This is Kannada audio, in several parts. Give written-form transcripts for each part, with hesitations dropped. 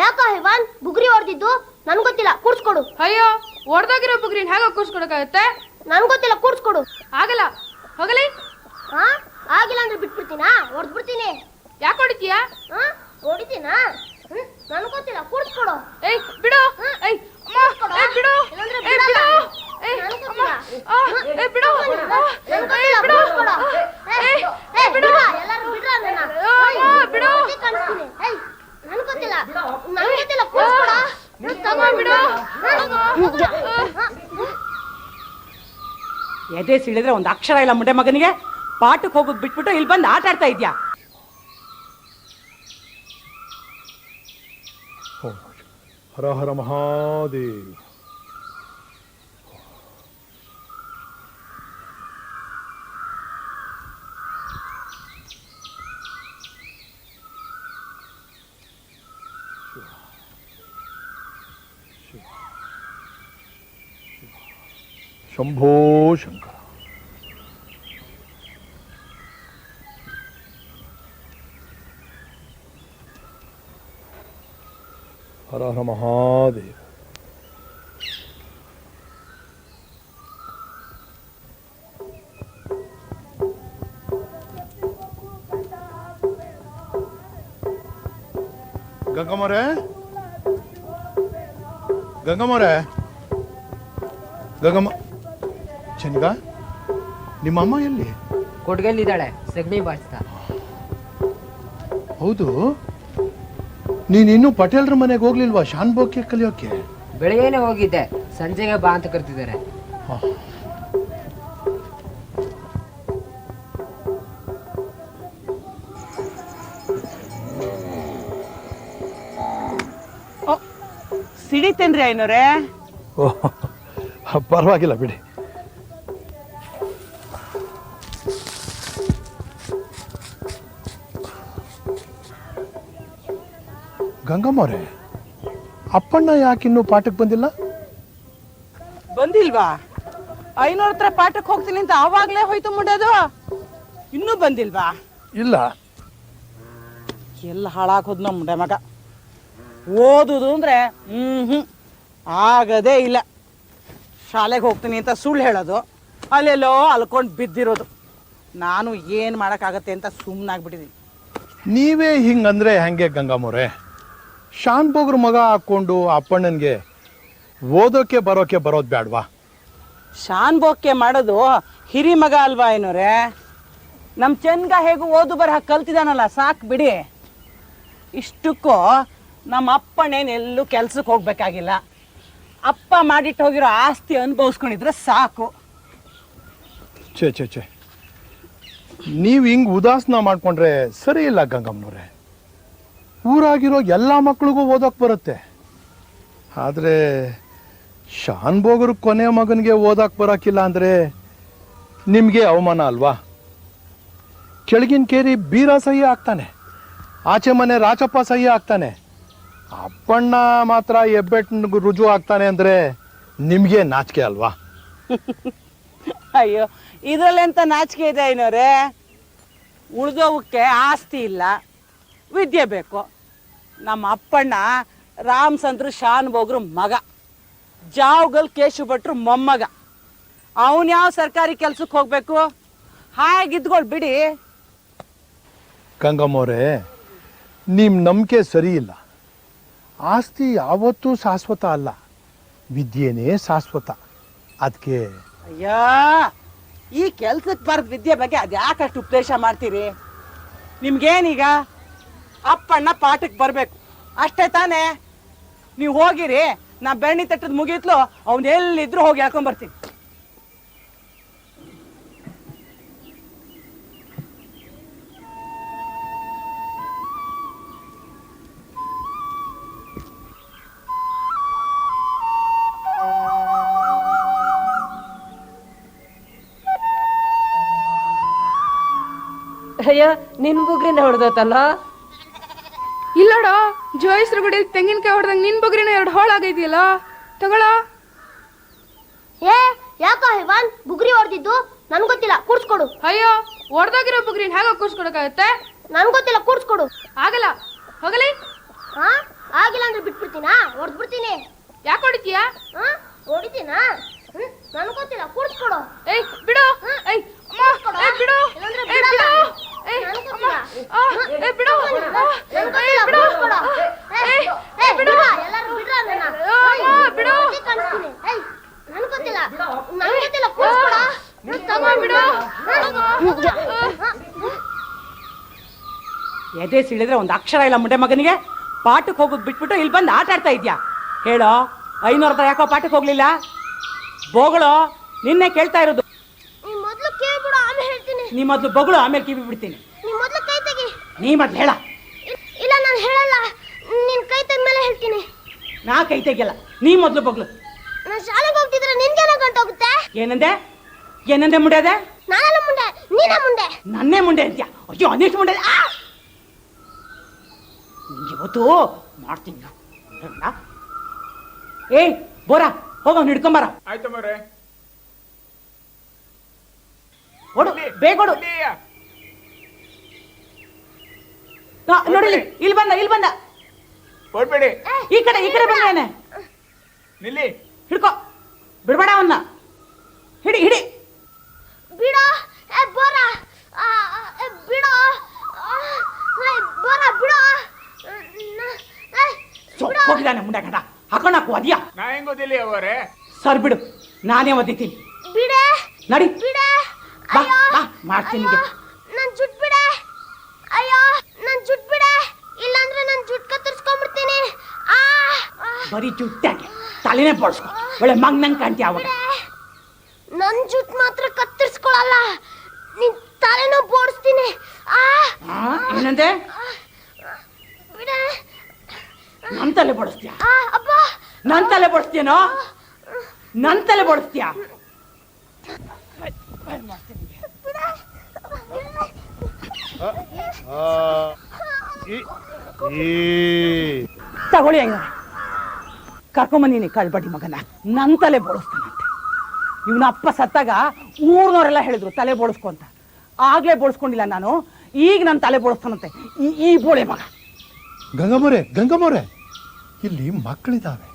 ಯಾಕ ಇವಾನ್ ಬುಗ್ರಿ ಹೊಡೆದಿದ್ದು ನನ್ ಗೊತ್ತಿಲ್ಲ, ಕೂರ್ಸ್ಕೊಡು. ಅಯ್ಯೋ, ಹೊಡೆದೋಗಿರೋ ಬುಗ್ರಿನ ಹೇಗ ಕೂರ್ಸ್ಕೊಡಕ್ಕಾಗತ್ತೆ? ನನ್ ಗೊತ್ತಿಲ್ಲ, ಕೂರ್ಸ್ಕೊಡು. ಆಗಲ್ಲ, ಹೋಗಲಿ. ಆಗಿಲ್ಲ ಅಂದ್ರೆ ಬಿಟ್ಬಿಡ್ತೀನಾ? ಹೊಡೆದ್ಬಿಡ್ತೀನಿ. ಯಾಕೆ ಹೊಡಿತೀಯಾ? ಹೊಡಿತೀನಾ? ನನ್ ಗೊತ್ತಿಲ್ಲ, ಕೂರ್ಸ್ಕೊಡು. ಏಯ್ ಬಿಡು. ಏಯ್ ಬಿಡು. ಎದೆ ಸಿಳಿದ್ರೆ ಒಂದು ಅಕ್ಷರ ಇಲ್ಲ ಮುಂಡೆ ಮಗನಿಗೆ. ಪಾಠಕ್ಕೆ ಹೋಗೋದು ಬಿಟ್ಬಿಟ್ಟು ಇಲ್ಲಿ ಬಂದು ಆಟ ಆಡ್ತಾ ಇದ್ಯಾ? ಹರ ಹರ ಮಹಾದೇವ್. ಶಂಭೋ ಶಂಕರ. ಹರ ಹರ ಮಹಾದೇವ. ಗಂಗಮ್ಮರೇ, ಗಂಗಮ್ಮರೇ, ಗಂಗಮ್ಮ. ಚನ್ಗ, ನಿಮ್ಮಮ್ಮ ಎಲ್ಲಿ? ಕೊಡ್ಗೆಲ್ಲಿದ್ದಾಳೆ, ಸಗಣಿ ಬಾಚ್ತಾ. ಹೌದು, ನೀನಿನ್ನೂ ಪಟೇಲ್ರ ಮನೆಗೆ ಹೋಗ್ಲಿಲ್ವಾ ಶಾನ್ಬೋಕ್ಕೆ ಕಲಿಯೋಕೆ? ಬೆಳಗ್ಗೆನೆ ಹೋಗಿದ್ದೆ, ಸಂಜೆಗೆ ಬಾ ಅಂತ ಕರ್ತಿದ್ದಾರೆ. ಸಿಡಿತೇನ್ರಿ ಐನೋರೇ? ಪರವಾಗಿಲ್ಲ ಬಿಡಿ. ಗಂಗಮ್ಮವ್ರೆ, ಅಪ್ಪಣ್ಣ ಯಾಕಿನ್ನೂ ಪಾಠಕ್ಕೆ ಬಂದಿಲ್ಲ? ಬಂದಿಲ್ವಾ? ಐನೋರ್ ಹತ್ರ ಪಾಠಕ್ಕೆ ಹೋಗ್ತೀನಿ ಅಂತ ಆವಾಗ್ಲೇ ಹೋಯ್ತು ಮುಂಡದು, ಇನ್ನೂ ಬಂದಿಲ್ವಾ? ಇಲ್ಲ. ಎಲ್ಲ ಹಾಳಾಕೋದ್ ನಮ್ಮ ಮುಂಡೆ ಮಗ. ಓದುದು ಅಂದ್ರೆ ಆಗದೇ ಇಲ್ಲ. ಶಾಲೆಗೆ ಹೋಗ್ತೀನಿ ಅಂತ ಸುಳ್ಳು ಹೇಳೋದು, ಅಲ್ಲೆಲ್ಲೋ ಅಲ್ಕೊಂಡು ಬಿದ್ದಿರೋದು. ನಾನು ಏನು ಮಾಡೋಕ್ಕಾಗತ್ತೆ ಅಂತ ಸುಮ್ಮನಾಗ್ಬಿಟ್ಟಿದ್ದೀನಿ. ನೀವೇ ಹಿಂಗಂದ್ರೆ ಹೆಂಗೆ ಗಂಗಮ್ಮವ್ರೆ? ಶಾನ್ಬೋಗ್ರ ಮಗ ಹಾಕೊಂಡು ಅಪ್ಪಣ್ಣನಿಗೆ ಓದೋಕೆ ಬರೋಕೆ ಬರೋದು ಬೇಡವಾ? ಶಾನ್ಬೋಕ್ಕೆ ಮಾಡೋದು ಹಿರಿ ಮಗ ಅಲ್ವಾ ಏನೋರೆ? ನಮ್ಮ ಚೆನ್ಗ ಹೇಗೂ ಓದು ಬರಹ ಕಲ್ತಿದಾನಲ್ಲ, ಸಾಕು ಬಿಡಿ. ಇಷ್ಟಕ್ಕೂ ನಮ್ಮ ಅಪ್ಪನೇನೆಲ್ಲೂ ಕೆಲ್ಸಕ್ಕೆ ಹೋಗ್ಬೇಕಾಗಿಲ್ಲ. ಅಪ್ಪ ಮಾಡಿಟ್ಟು ಹೋಗಿರೋ ಆಸ್ತಿ ಅನುಭವಿಸ್ಕೊಂಡಿದ್ರೆ ಸಾಕು. ಛೇ ಛೇ ಛೇ, ನೀವು ಹಿಂಗೆ ಉದಾಸನ ಮಾಡ್ಕೊಂಡ್ರೆ ಸರಿ ಇಲ್ಲ ಗಂಗಮ್ಮನವ್ರೆ. ಊರಾಗಿರೋ ಎಲ್ಲ ಮಕ್ಳಿಗೂ ಓದೋಕೆ ಬರುತ್ತೆ, ಆದರೆ ಶಾನ್ಬೋಗರು ಕೊನೆ ಮಗನಿಗೆ ಓದೋಕೆ ಬರೋಕ್ಕಿಲ್ಲ ಅಂದರೆ ನಿಮಗೆ ಅವಮಾನ ಅಲ್ವಾ? ಕೆಳಗಿನ ಕೇರಿ ಬೀರ ಸಹಿ ಆಗ್ತಾನೆ, ಆಚೆ ಮನೆ ರಾಚಪ್ಪ ಸಹಿ ಆಗ್ತಾನೆ, ಅಪ್ಪಣ್ಣ ಮಾತ್ರ ಹೆಬ್ಬೆಟ್ಟು ರುಜು ಆಗ್ತಾನೆ ಅಂದರೆ ನಿಮಗೆ ನಾಚಿಕೆ ಅಲ್ವಾ? ಅಯ್ಯೋ, ಇದರಲ್ಲೆಂತ ನಾಚಿಕೆ ಇದೆ ಏನೋರೆ? ಉಳಿದೋವಕ್ಕೆ ಆಸ್ತಿ ಇಲ್ಲ, ವಿದ್ಯೆ ಬೇಕು. ನಮ್ಮ ಅಪ್ಪಣ್ಣ ರಾಮಚಂದ್ರ ಶಾನ್ಬೋಗ್ರ ಮಗ, ಜಾವ್ಗಲ್ ಕೇಶು ಭಟ್ರು ಮೊಮ್ಮಗ. ಅವನು ಯಾವ ಸರ್ಕಾರಿ ಕೆಲ್ಸಕ್ಕೆ ಹೋಗ್ಬೇಕು? ಹಾಗಿದ್ಗಳು ಬಿಡಿ. ಗಂಗಮ್ಮವ್ರೆ, ನಿಮ್ಮ ನಂಬಿಕೆ ಸರಿ ಇಲ್ಲ. ಆಸ್ತಿ ಯಾವತ್ತೂ ಶಾಶ್ವತ ಅಲ್ಲ, ವಿದ್ಯೆನೇ ಶಾಶ್ವತ. ಅದಕ್ಕೆ ಅಯ್ಯೋ, ಈ ಕೆಲ್ಸಕ್ಕೆ ಬರೆದ ವಿದ್ಯೆ ಬಗ್ಗೆ ಅದ್ಯಾಕಷ್ಟು ಉಪದೇಶ ಮಾಡ್ತೀರಿ? ನಿಮ್ಗೇನೀಗ? ಅಪ್ಪಣ್ಣ ಪಾಠಕ್ಕೆ ಬರಬೇಕು ಅಷ್ಟೇ ತಾನೇ? ನೀವು ಹೋಗಿರಿ, ನಾ ಬೆಣ್ಣೆ ತಟ್ಟದ ಮುಗೀತ್ಲು ಅವ್ನು ಎಲ್ಲಿದ್ರು ಹೋಗಿ ಹೇಳ್ಕೊಂಬರ್ತೀನಿ. ಅಯ್ಯೋ, ನಿನ್ ಬುಗ್ರಿನ ಹೊಡೆದೋತಲ್ಲ. ಇಲ್ಲೋಡ, ಜೋಯಿಸ್ರು ಗುಡಿ ತೆಂಗಿನಕಾಯಿ ಹೊಡೆದಂಗ ನಿನ್ ಬುಗ್ರಿನ 2 ಹೋಳಾಗೈತಿಯಲ್ಲ, ತಗೊಳ್ಳೋ. ಯಾಕ ಇವಾನ್ ಬುಗ್ರಿ ಹೊಡೆದಿದ್ದು ನನ್ ಗೊತ್ತಿಲ್ಲ, ಕೂರ್ಸ್ಕೊಡು. ಅಯ್ಯೋ, ಹೊಡೆದೋಗಿರೋ ಬುಗ್ರಿನ ಹೇಗ ಕೂರ್ಸ್ಕೊಡಕ್ಕಾಗತ್ತೆ? ನನ್ ಗೊತ್ತಿಲ್ಲ, ಕೂರ್ಸ್ಕೊಡು. ಆಗಲ್ಲ, ಹೋಗಲಿ. ಆಗಿಲ್ಲ ಅಂದ್ರೆ ಬಿಟ್ಬಿಡ್ತೀನಾ ಹೊಡ್ದ್ಬಿಡ್ತೀನಿ. ಯಾಕೆ ಹೊಡಿತೀಯಾ? ಹೊಡಿತೀನಾ? ನನ್ ಗೊತ್ತಿಲ್ಲ ಕೂಡ್ಸ್ಕೊಡು. ಏಯ್ ಬಿಡು. ಏಯ್ ಅಮ್ಮ, ಏಯ್ ಬಿಡು. ಇಲ್ಲಾಂದ್ರೆ ಏಯ್ ಬಿಡಲ್ಲ. ಬಿಡು. ಏಯ್ ನನ್ ಅಮ್ಮ, ಗೊತ್ತಿಲ್ಲ. ಏಯ್ ಬಿಡು. ನನ್ ಗೊತ್ತಿಲ್ಲ, ಕೂಡ್ಸ್ಕೊಡು. ಬಿಡು. ಎಲ್ಲರೂ ಬಿಡ್ರ ನನ್ನ. ಬಿಡು. ಕಾಣಿಸ್ತೀನಿ. ನನ್ ಗೊತ್ತಿಲ್ಲ, ನನ್ ಗೊತ್ತಿಲ್ಲ, ಕೂಡ್ಸ್ಕೊಡು. ತಗೊಂಡ್ಬಿಡು. ಎದೆ ಸಿಳಿದ್ರೆ ಒಂದು ಅಕ್ಷರ ಇಲ್ಲ ಮುಂಡೆ ಮಗನಿಗೆ. ಪಾಠಕ್ಕೆ ಹೋಗೋದು ಬಿಟ್ಬಿಟ್ಟು ಇಲ್ಲಿ ಬಂದು ಆಟ ಆಡ್ತಾ ಇದ್ಯಾ? ಹೇಳೋ, 500 ಹತ್ರ ಯಾಕೋ ಪಾಠಕ್ಕೆ ಹೋಗ್ಲಿಲ್ಲ? ಬೋಗಳು, ನಿನ್ನೆ ಕೇಳ್ತಾ ಇರೋದು. ನೀ ಮೊದ್ಲು ಕೇಳ್ಬಿಡು, ಆಮೇಲೆ ಹೇಳ್ತೀನಿ. ನೀ ಮೊದ್ಲು ಬೊಗಳು, ಆಮೇಲೆ ಕಿವಿ ಬಿಡ್ತೀನಿ. ನೀ ಮೊದ್ಲು ಕೈ ತೆಗಿ. ನೀ ಮೊದ್ಲು ಹೇಳ. ಇಲ್ಲ ನಾನು ಹೇಳಲ್ಲ, ನಿನ್ ಕೈ ತೆಗ್ದ್ಮೇಲೆ ಹೇಳ್ತೀನಿ. ನಾ ಕೈ ತೆಗಿಯಲ್ಲ, ನೀ ಮೊದ್ಲು ಬೊಗಳು. ನಾನು ಶಾಲೆಗೆ ಹೋಗ್ತಿದ್ರೆ ನಿನ್ಗೇನೋ ಗಂಟೋಗುತ್ತೆ. ಏನಂದೆ? ಏನಂದೆ ಮುಂಡೆ ಅದೆ? ನಾನೆಲ್ಲ ಮುಂಡೆ, ನೀನೇ ಮುಂಡೆ. ನನ್ನೇ ಮುಂಡೆ ಅಂತ್ಯಾ? ಅಯ್ಯೋ, ಅನೇಷ್ಟು ಮುಂಡೆ. ಇವತ್ತು ಮಾಡ್ತೀನಿ. ಏಯ್ ಬೋರಾ, ಹೋಗ ಹಿಡ್ಕೊಂಬಾರ. ಆಯ್ತು ಮರೆ. ಓಡು, ಬೇಗ ಓಡು. ನೋಡಿ, ಇಲ್ಲಿ ಬಂದ. ಹೊಡ್ಬೇಡಿ, ಈ ಕಡೆ ಬಂದೇನೆ. ನಿಲ್ಲಿ. ಹಿಡ್ಕೋ, ಬಿಡ್ಬೇಡ ಅವನ್ನ. ಹಿಡಿ. ಬಿಡೋ, ಬೋರ, ಬಿಡೋ, ಬೋರ, ಬಿಡೋ. ಹೋಗಿದ್ದಾನೆ ಮುಂಡೆ ಗಂಡ. ಹಾಕೊಂಡಾಕು ಅದ್ಯಾ? ನಾ ಹೆಂಗ್ ಓದಿಲಿ ಅವರೇ? ಸರ್ ಬಿಡು, ನಾನೇ ಒದ್ದಿತೀನಿ. ಬಿಡೆ, ನಡಿ, ಬಿಡೆ. ಬಾ ಬಾ, ಮಾಡ್ತೀನಿ. ನನ್ ಜುಟ್ ಬಿಡೆ. ಅಯ್ಯೋ, ನನ್ ಜುಟ್ ಬಿಡೆ, ಇಲ್ಲಾಂದ್ರೆ ನನ್ ಜುಟ್ ಕತ್ತರಿಸ್ಕೊಂಡ್ಬಿಡ್ತೀನಿ. ಬರೀ ಜುಟ್ಟಾಗೆ ತಲೆನೇ ಬೋಳ್ಸ್ಕೊ. ಒಳ್ಳೆ ಮಗ್ನಂಗ್ ಕಾಣ್ತೀಯ ಅವಾಗ. ನನ್ ಜುಟ್ ಮಾತ್ರ ಕತ್ತರಿಸ್ಕೊಳಲ್ಲ, ನಿನ್ ತಲೆನೂ ಬೋಡಿಸ್ತೀನಿ. ಏನಂದೆ? ಬಿಡೆ. ನನ್ ತಲೆ ಬೋಡಿಸ್ತೀಯ? ಅಪ್ಪ, ನನ್ ತಲೆ ಬೋಡಿಸ್ತೀಯನೋ? ನನ್ ತಲೆ ಬೋಡಿಸ್ತೀಯ? ತಗೊಳ್ಳಿ ಹಂಗ ಕರ್ಕೊಂಬಂದಿನಿ ಕಳ್ಬಡಿ ಮಗನ. ನನ್ ತಲೆ ಬೋಳಿಸ್ತಾನಂತೆ. ಇವನ ಅಪ್ಪ ಸತ್ತಾಗ ಊರ್ನವರೆಲ್ಲ ಹೇಳಿದ್ರು ತಲೆ ಬೋಳಿಸ್ಕೊ ಅಂತ. ಆಗ್ಲೇ ಬೋಳಿಸ್ಕೊಂಡಿಲ್ಲ ನಾನು, ಈಗ ನನ್ನ ತಲೆ ಬೋಳಿಸ್ತಾನಂತೆ ಈ ಬೋಳೆ ಮಗ. ಗಂಗಮ್ಮವ್ರೆ, ಇಲ್ಲಿ ಮಕ್ಕಳಿದ್ದಾವೆ,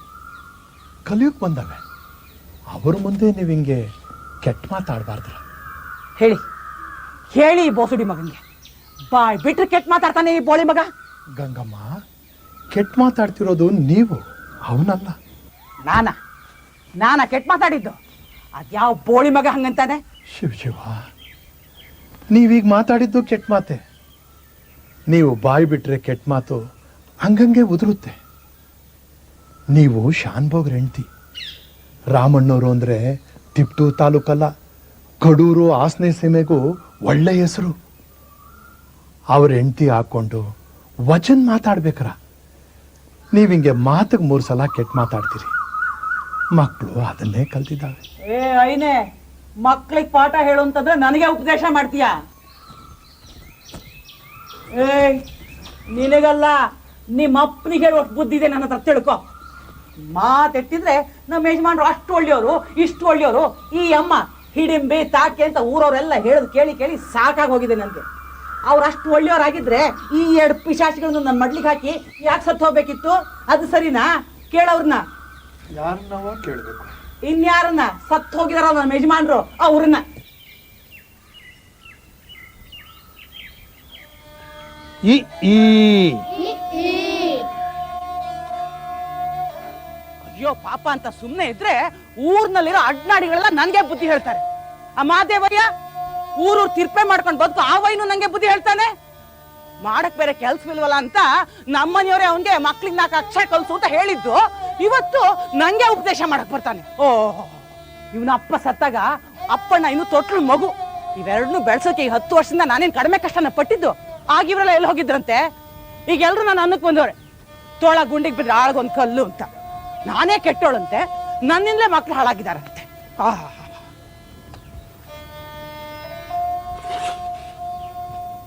ಕಲಿಯೋಕ್ ಬಂದವೆ. ಅವ್ರ ಮುಂದೆ ನೀವು ಹಿಂಗೆ ಕೆಟ್ಟ ಮಾತಾಡಬಾರ್ದ್ರ. ಹೇಳಿ ಈ ಬೋಸುಡಿ ಮಗನಿಗೆ. ಬಾಯ್ ಬಿಟ್ರೆ ಕೆಟ್ಟ ಮಾತಾಡ್ತಾನೆ ಈ ಬೋಳಿ ಮಗ. ಗಂಗಮ್ಮ, ಕೆಟ್ಟ ಮಾತಾಡ್ತಿರೋದು ನೀವು, ಅವನಲ್ಲ. ನಾನ ಕೆಟ್ಟ ಮಾತಾಡಿದ್ದು? ಅದ್ಯಾವ ಬೋಳಿ ಮಗ ಹಂಗಂತಾನೆ? ಶಿವ, ನೀವೀಗ ಮಾತಾಡಿದ್ದು ಕೆಟ್ಟ ಮಾತೆ. ನೀವು ಬಾಯಿ ಬಿಟ್ರೆ ಕೆಟ್ಟ ಮಾತು ಹಂಗಂಗೆ ಉದುರುತ್ತೆ. ನೀವು ಶಾನ್ಭೋಗ್ರ ಹೆಂಡ್ತಿ. ರಾಮಣ್ಣವರು ಅಂದರೆ ತಿಪ್ಟು ತಾಲೂಕಲ್ಲ, ಕಡೂರು ಹಾಸನ ಸೀಮೆಗೂ ಒಳ್ಳೆ ಹೆಸರು. ಅವ್ರ ಹೆಂಡ್ತಿ ಹಾಕ್ಕೊಂಡು ವಚನ್ ಮಾತಾಡ್ಬೇಕ್ರ. ನೀವಿಂಗೆ ಮಾತಿಗೆ 3 ಸಲ ಕೆಟ್ಟ ಮಾತಾಡ್ತೀರಿ. ಮಕ್ಕಳು ಅದನ್ನೇ ಕಲ್ತಿದ್ದಾವೆ. ಐನೇ ಮಕ್ಳಿಗೆ ಪಾಠ ಹೇಳು ಅಂತಂದ್ರೆ ನನಗೆ ಉಪದೇಶ ಮಾಡ್ತೀಯ? ನಿನಗಲ್ಲ, ನಿಮ್ಮ ಅಪ್ಪನಿಗೆ ಒಟ್ಟು ಬುದ್ಧಿ ಇದೆ ನನ್ನ ಹತ್ರ, ತಿಳ್ಕೊ. ಮಾತೆತ್ತಿದ್ರೆ ನಮ್ಮ ಯಜಮಾನ್ರು ಅಷ್ಟು ಒಳ್ಳೆಯವರು, ಇಷ್ಟು ಒಳ್ಳೆಯವರು. ಈ ಅಮ್ಮ ಹಿಡಿಂಬೆ ತಾಕೆ ಅಂತ ಊರವರೆಲ್ಲ ಹೇಳೋದು ಕೇಳಿ ಸಾಕಾಗಿ ಹೋಗಿದೆ ನನಗೆ. ಅವ್ರು ಅಷ್ಟು ಒಳ್ಳೆಯವರಾಗಿದ್ರೆ ಈ 2 ಪಿಶಾಚಿಗಳನ್ನು ನನ್ನ ಮಡ್ಲಿಗೆ ಹಾಕಿ ಯಾಕೆ ಸತ್ತು ಹೋಗ್ಬೇಕಿತ್ತು? ಅದು ಸರಿನಾ? ಕೇಳವ್ರನ್ನ. ಯಾರನ್ನವ ಕೇಳಬೇಕು? ಇನ್ಯಾರನ್ನ? ಸತ್ತು ಹೋಗಿದಾರ ನಮ್ಮ ಯಜಮಾನ್ರು, ಅವ್ರನ್ನ. ಅಯ್ಯೋ ಪಾಪ ಅಂತ ಸುಮ್ಮನೆ ಇದ್ರೆ ಊರ್ನಲ್ಲಿರೋ ಅಡ್ನಾಡಿಗಳೆಲ್ಲ ನನ್ಗೆ ಬುದ್ಧಿ ಹೇಳ್ತಾರೆ. ಆ ಮಾದೇವಯ್ಯ ಊರು ತಿರ್ಪೆ ಮಾಡ್ಕೊಂಡು ಬದುಕು ಆ ವೈನು ನಂಗೆ ಬುದ್ಧಿ ಹೇಳ್ತಾನೆ. ಮಾಡಕ್ ಬೇರೆ ಕೆಲ್ಸವಿಲ್ವಲ್ಲ ಅಂತ ನಮ್ಮನೆಯವರೇ ಅವನ್ಗೆ ಮಕ್ಳಿಗೆ 4 ಅಕ್ಷರ ಕಲ್ಸು ಅಂತ ಹೇಳಿದ್ದು, ಇವತ್ತು ನಂಗೆ ಉಪದೇಶ ಮಾಡಕ್ ಬರ್ತಾನೆ. ಇವನ ಅಪ್ಪ ಸತ್ತಾಗ ಅಪ್ಪಣ್ಣ ಇನ್ನು ತೊಟ್ಲು ಮಗು. ಇವೆರಡನ್ನೂ ಬೆಳ್ಸೋಕೆ ಈ 10 ವರ್ಷದಿಂದ ನಾನೇನ್ ಕಡಿಮೆ ಕಷ್ಟನ ಪಟ್ಟಿದ್ದು. ಆಗಿವ್ರೆಲ್ಲ ಎಲ್ಲಿ ಹೋಗಿದ್ರಂತೆ? ಈಗ ಎಲ್ರು ನಾನು ಅನ್ನಕ್ ಬಂದವ್ರೆ, ತೋಳ ಗುಂಡಿಗೆ ಬಿದ್ರೆ ಆಳಗೊಂದು ಕಲ್ಲು ಅಂತ. ನಾನೇ ಕೆಟ್ಟೋಳಂತೆ, ನನ್ನಿಂದಲೇ ಮಕ್ಳು ಹಾಳಾಗಿದಾರಂತೆ.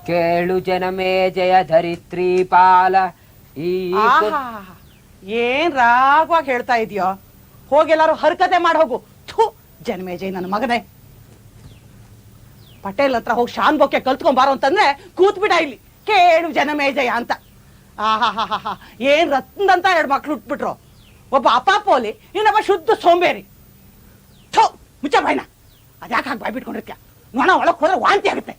ಕೇಳು ಜನಮೇ ಜಯ ಧರಿತ್ರಿ ಪಾಲ. ಏನ್ ರಾಗವಾಗಿ ಹೇಳ್ತಾ ಇದೀಯೋ? ಹೋಗೆಲ್ಲಾರು ಹರ್ಕತೆ ಮಾಡಿ ಹೋಗು. ಥೂ, ಜನಮೇಜಯ ನನ್ನ ಮಗನೇ. ಪಟೇಲ್ ಹತ್ರ ಹೋಗಿ ಶಾನ್ ಬೊಕ್ಕೆ ಕಲ್ತ್ಕೊಂಬಾರೋ ಅಂತಂದ್ರೆ ಕೂತ್ಬಿಡ ಇಲ್ಲಿ. ಕೇಳು ಜನಮೇಜಯ ಅಂತ. ಆಹಾ ಏನ್ ರತ್ನದಂತ 2 ಮಕ್ಳು ಹುಟ್ಬಿಟ್ರು. ಒಬ್ಬ ಅಪಾಪೋಲಿ, ಇನ್ನೊಬ್ಬ ಶುದ್ಧ ಸೋಂಬೇರಿ. ಥೋ ಮುಚ್ಚ ಬಾಯ್ನ, ಅದ್ಯಾಕೆ ಹಾಗೆ ಬಾಯ್ ಬಿಟ್ಕೊಂಡಿರ್ತೀಯ? ನೋಣ ಒಳಗೆ ಹೋದ್ರೆ ವಾಂತಿ ಆಗುತ್ತೆ.